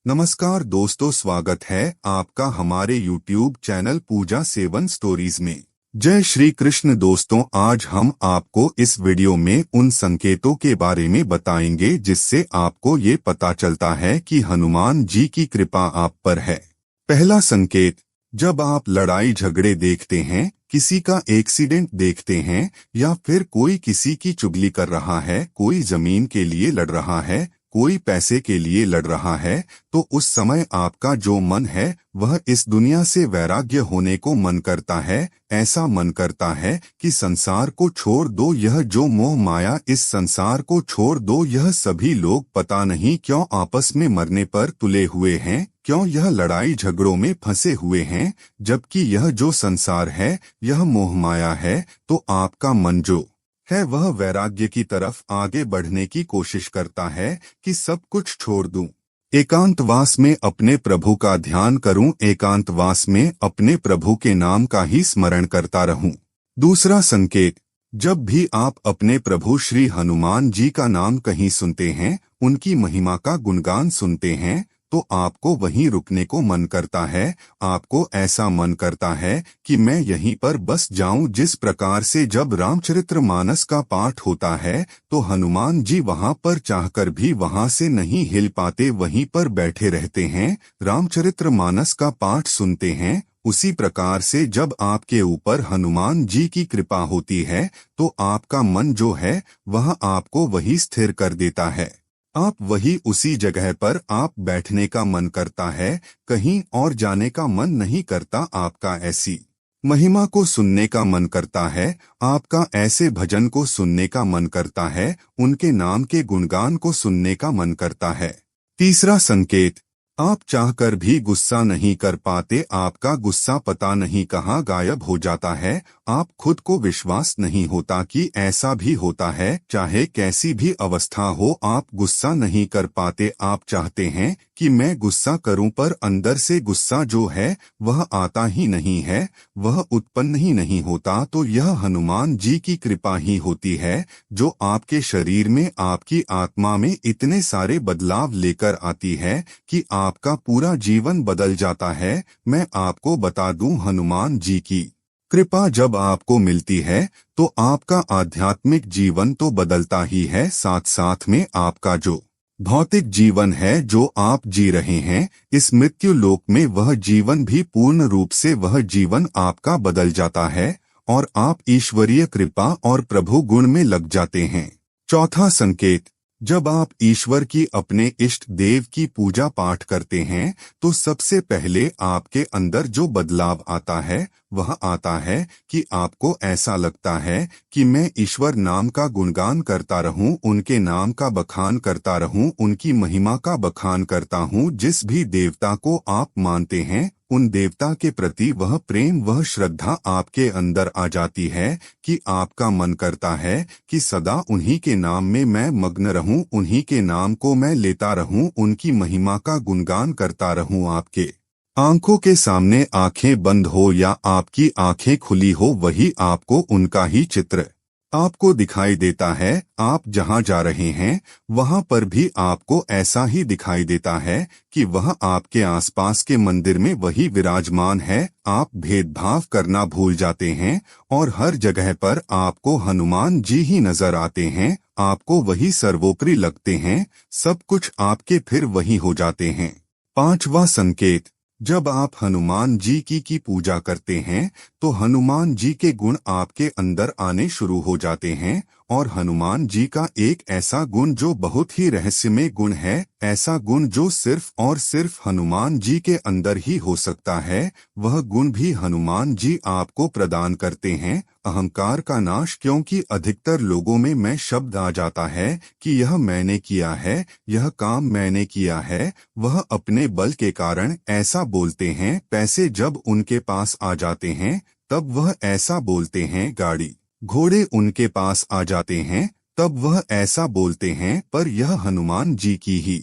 नमस्कार दोस्तों, स्वागत है आपका हमारे YouTube चैनल पूजा 7 स्टोरीज में। जय श्री कृष्ण दोस्तों, आज हम आपको इस वीडियो में उन संकेतों के बारे में बताएंगे जिससे आपको ये पता चलता है कि हनुमान जी की कृपा आप पर है। पहला संकेत, जब आप लड़ाई झगड़े देखते हैं, किसी का एक्सीडेंट देखते हैं या फिर कोई किसी की चुगली कर रहा है, कोई जमीन के लिए लड़ रहा है, कोई पैसे के लिए लड़ रहा है, तो उस समय आपका जो मन है वह इस दुनिया से वैराग्य होने को मन करता है। ऐसा मन करता है कि संसार को छोड़ दो, यह जो मोह माया इस संसार को छोड़ दो। यह सभी लोग पता नहीं क्यों आपस में मरने पर तुले हुए हैं, क्यों यह लड़ाई झगड़ों में फंसे हुए हैं, जबकि यह जो संसार है यह मोह माया है। तो आपका मन जो है वह वैराग्य की तरफ आगे बढ़ने की कोशिश करता है कि सब कुछ छोड़ दूं, एकांतवास में अपने प्रभु का ध्यान करूं, एकांतवास में अपने प्रभु के नाम का ही स्मरण करता रहूं। दूसरा संकेत, जब भी आप अपने प्रभु श्री हनुमान जी का नाम कहीं सुनते हैं, उनकी महिमा का गुणगान सुनते हैं, तो आपको वहीं रुकने को मन करता है। आपको ऐसा मन करता है कि मैं यहीं पर बस जाऊं। जिस प्रकार से जब रामचरितमानस का पाठ होता है तो हनुमान जी वहां पर चाहकर भी वहां से नहीं हिल पाते, वहीं पर बैठे रहते हैं, रामचरितमानस का पाठ सुनते हैं। उसी प्रकार से जब आपके ऊपर हनुमान जी की कृपा होती है तो आपका मन जो है वह आपको वही स्थिर कर देता है। आप वही उसी जगह पर आप बैठने का मन करता है, कहीं और जाने का मन नहीं करता। आपका ऐसी महिमा को सुनने का मन करता है, आपका ऐसे भजन को सुनने का मन करता है, उनके नाम के गुणगान को सुनने का मन करता है। तीसरा संकेत, आप चाहकर भी गुस्सा नहीं कर पाते, आपका गुस्सा पता नहीं कहाँ गायब हो जाता है। आप खुद को विश्वास नहीं होता कि ऐसा भी होता है। चाहे कैसी भी अवस्था हो, आप गुस्सा नहीं कर पाते। आप चाहते हैं कि मैं गुस्सा करूं, पर अंदर से गुस्सा जो है वह आता ही नहीं है, वह उत्पन्न ही नहीं होता। तो यह हनुमान जी की कृपा ही होती है जो आपके शरीर में, आपकी आत्मा में इतने सारे बदलाव लेकर आती है कि आपका पूरा जीवन बदल जाता है। मैं आपको बता दूं, हनुमान जी की कृपा जब आपको मिलती है तो आपका आध्यात्मिक जीवन तो बदलता ही है, साथ साथ में आपका जो भौतिक जीवन है जो आप जी रहे हैं इस मृत्यु लोक में, वह जीवन भी पूर्ण रूप से वह जीवन आपका बदल जाता है और आप ईश्वरीय कृपा और प्रभु गुण में लग जाते हैं। चौथा संकेत, जब आप ईश्वर की, अपने इष्ट देव की पूजा पाठ करते हैं तो सबसे पहले आपके अंदर जो बदलाव आता है वह आता है कि आपको ऐसा लगता है कि मैं ईश्वर नाम का गुणगान करता रहूं, उनके नाम का बखान करता रहूं, उनकी महिमा का बखान करता हूं। जिस भी देवता को आप मानते हैं उन देवता के प्रति वह प्रेम, वह श्रद्धा आपके अंदर आ जाती है कि आपका मन करता है कि सदा उन्हीं के नाम में मैं मग्न रहूं, उन्हीं के नाम को मैं लेता रहूं, उनकी महिमा का गुणगान करता रहूं। आपके आंखों के सामने आंखें बंद हो या आपकी आंखें खुली हो, वही आपको उनका ही चित्र आपको दिखाई देता है। आप जहां जा रहे हैं वहां पर भी आपको ऐसा ही दिखाई देता है कि वह आपके आसपास के मंदिर में वही विराजमान है। आप भेदभाव करना भूल जाते हैं और हर जगह पर आपको हनुमान जी ही नजर आते हैं, आपको वही सर्वोपरि लगते हैं, सब कुछ आपके फिर वही हो जाते हैं। पांचवा संकेत, जब आप हनुमान जी की पूजा करते हैं तो हनुमान जी के गुण आपके अंदर आने शुरू हो जाते हैं और हनुमान जी का एक ऐसा गुण जो बहुत ही रहस्यमय गुण है, ऐसा गुण जो सिर्फ और सिर्फ हनुमान जी के अंदर ही हो सकता है, वह गुण भी हनुमान जी आपको प्रदान करते हैं, अहंकार का नाश। क्योंकि अधिकतर लोगों में मैं शब्द आ जाता है कि यह मैंने किया है, यह काम मैंने किया है, वह अपने बल के कारण ऐसा बोलते हैं। पैसे जब उनके पास आ जाते हैं तब वह ऐसा बोलते हैं, गाड़ी घोड़े उनके पास आ जाते हैं तब वह ऐसा बोलते हैं, पर यह हनुमान जी की ही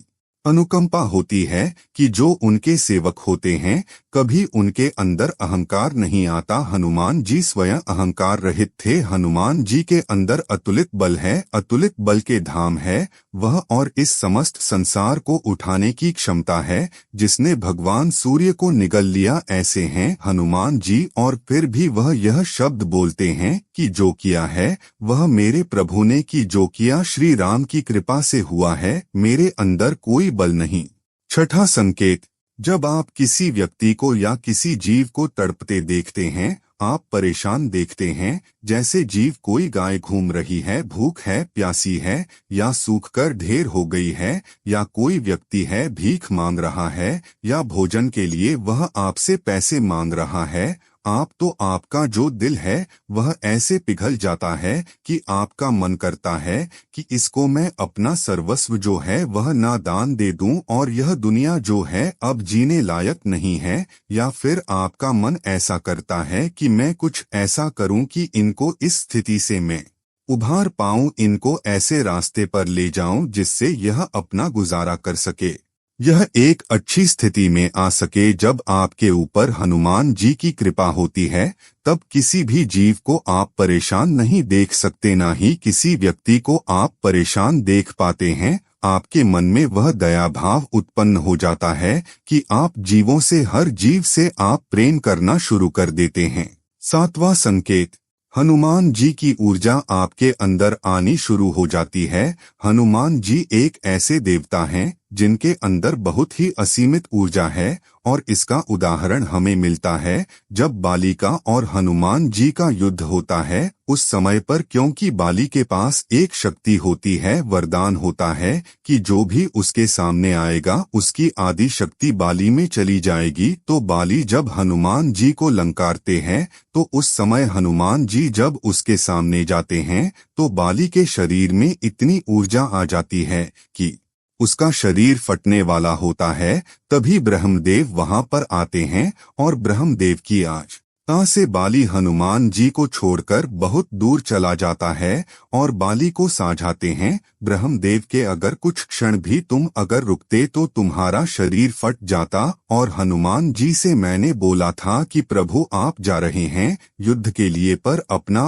अनुकंपा होती है कि जो उनके सेवक होते हैं, कभी उनके अंदर अहंकार नहीं आता। हनुमान जी स्वयं अहंकार रहित थे। हनुमान जी के अंदर अतुलित बल है, अतुलित बल के धाम है वह, और इस समस्त संसार को उठाने की क्षमता है। जिसने भगवान सूर्य को निगल लिया, ऐसे हैं हनुमान जी। और फिर भी वह यह शब्द बोलते हैं कि जो किया है वह मेरे प्रभु ने, कि जो किया श्री राम की कृपा से हुआ है, मेरे अंदर कोई बल नहीं। छठा संकेत, जब आप किसी व्यक्ति को या किसी जीव को तड़पते देखते हैं, आप परेशान देखते हैं, जैसे जीव कोई गाय घूम रही है, भूख है, प्यासी है, या सूखकर ढेर हो गई है, या कोई व्यक्ति है भीख मांग रहा है, या भोजन के लिए वह आपसे पैसे मांग रहा है, आपका जो दिल है वह ऐसे पिघल जाता है कि आपका मन करता है कि इसको मैं अपना सर्वस्व जो है वह ना दान दे दूं, और यह दुनिया जो है अब जीने लायक नहीं है। या फिर आपका मन ऐसा करता है कि मैं कुछ ऐसा करूं कि इनको इस स्थिति से मैं उभार पाऊं, इनको ऐसे रास्ते पर ले जाऊं जिससे यह अपना गुजारा कर सके, यह एक अच्छी स्थिति में आ सके। जब आपके ऊपर हनुमान जी की कृपा होती है, तब किसी भी जीव को आप परेशान नहीं देख सकते, ना ही किसी व्यक्ति को आप परेशान देख पाते हैं। आपके मन में वह दया भाव उत्पन्न हो जाता है कि आप जीवों से, हर जीव से आप प्रेम करना शुरू कर देते हैं। सातवां संकेत, हनुमान जी की ऊर्जा आपके अंदर आनी शुरू हो जाती है। हनुमान जी एक ऐसे देवता हैं जिनके अंदर बहुत ही असीमित ऊर्जा है, और इसका उदाहरण हमें मिलता है जब बाली का और हनुमान जी का युद्ध होता है। उस समय पर, क्योंकि बाली के पास एक शक्ति होती है, वरदान होता है कि जो भी उसके सामने आएगा उसकी आदि शक्ति बाली में चली जाएगी। तो बाली जब हनुमान जी को लंकारते हैं, तो उस समय हनुमान जी जब उसके सामने जाते हैं तो बाली के शरीर में इतनी ऊर्जा आ जाती है कि उसका शरीर फटने वाला होता है। तभी ब्रह्मदेव वहां पर आते हैं, और ब्रह्मदेव की आज्ञा से बाली हनुमान जी को छोड़कर बहुत दूर चला जाता है, और बाली को समझाते हैं, ब्रह्मदेव के अगर कुछ क्षण भी तुम अगर रुकते तो तुम्हारा शरीर फट जाता। और हनुमान जी से मैंने बोला था कि प्रभु आप जा रहे हैं युद्ध के लिए, पर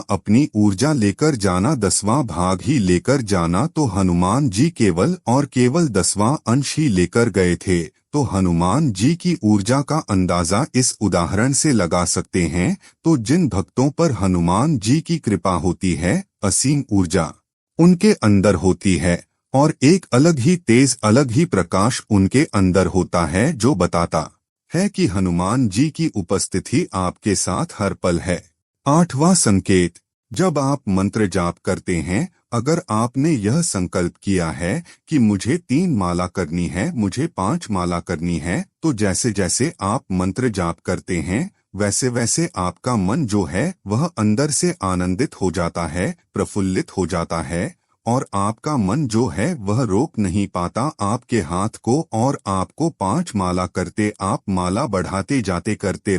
अपनी ऊर्जा लेकर जाना, 10वां भाग ही लेकर जाना। तो हनुमान जी केवल 10वां अंश ही लेकर गए थे। तो हनुमान जी की ऊर्जा का अंदाजा इस उदाहरण से लगा सकते हैं। तो जिन भक्तों पर हनुमान जी की कृपा होती है, असीम ऊर्जा उनके अंदर होती है, और एक अलग ही तेज, अलग ही प्रकाश उनके अंदर होता है, जो बताता है कि हनुमान जी की उपस्थिति आपके साथ हर पल है। आठवां संकेत, जब आप मंत्र जाप करते हैं, अगर आपने यह संकल्प किया है कि मुझे 3 माला करनी है, मुझे 5 माला करनी है, तो जैसे जैसे आप मंत्र जाप करते हैं, वैसे वैसे आपका मन जो है वह अंदर से आनंदित हो जाता है, प्रफुल्लित हो जाता है, और आपका मन जो है वह रोक नहीं पाता आपके हाथ को। और आपको 5 माला करते, आप माला बढ़ाते जाते, करते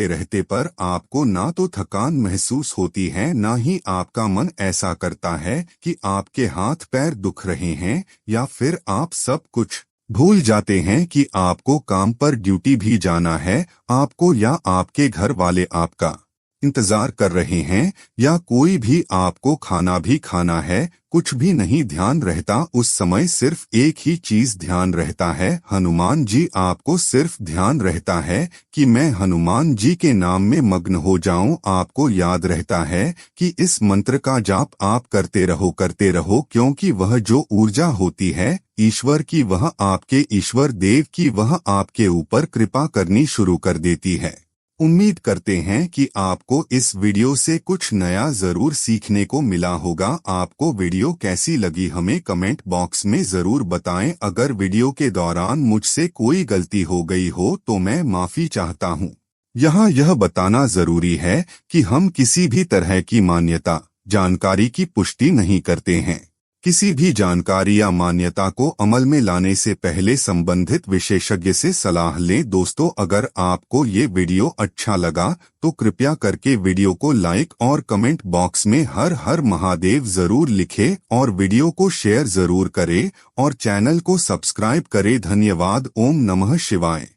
रहते पर आपको ना तो थकान महसूस होती है, ना ही आपका मन ऐसा करता है कि आपके हाथ पैर दुख रहे हैं, या फिर आप सब कुछ भूल जाते हैं कि आपको काम पर ड्यूटी भी जाना है, आपको या आपके घर वाले आपका इंतजार कर रहे हैं, या कोई भी आपको खाना भी खाना है, कुछ भी नहीं ध्यान रहता। उस समय सिर्फ एक ही चीज ध्यान रहता है, हनुमान जी। आपको सिर्फ ध्यान रहता है कि मैं हनुमान जी के नाम में मग्न हो जाऊं। आपको याद रहता है कि इस मंत्र का जाप आप करते रहो, क्योंकि वह जो ऊर्जा होती है ईश्वर की, वह आपके ईश्वर देव की, वह आपके ऊपर कृपा करनी शुरू कर देती है। उम्मीद करते हैं कि आपको इस वीडियो से कुछ नया जरूर सीखने को मिला होगा। आपको वीडियो कैसी लगी हमें कमेंट बॉक्स में जरूर बताएं। अगर वीडियो के दौरान मुझसे कोई गलती हो गई हो तो मैं माफी चाहता हूं। यहाँ यह बताना जरूरी है कि हम किसी भी तरह की मान्यता, जानकारी की पुष्टि नहीं करते हैं। किसी भी जानकारी या मान्यता को अमल में लाने से पहले संबंधित विशेषज्ञ से सलाह लें। दोस्तों, अगर आपको ये वीडियो अच्छा लगा तो कृपया करके वीडियो को लाइक और कमेंट बॉक्स में हर हर महादेव जरूर लिखें और वीडियो को शेयर जरूर करें और चैनल को सब्सक्राइब करें। धन्यवाद। ओम नमः शिवाय।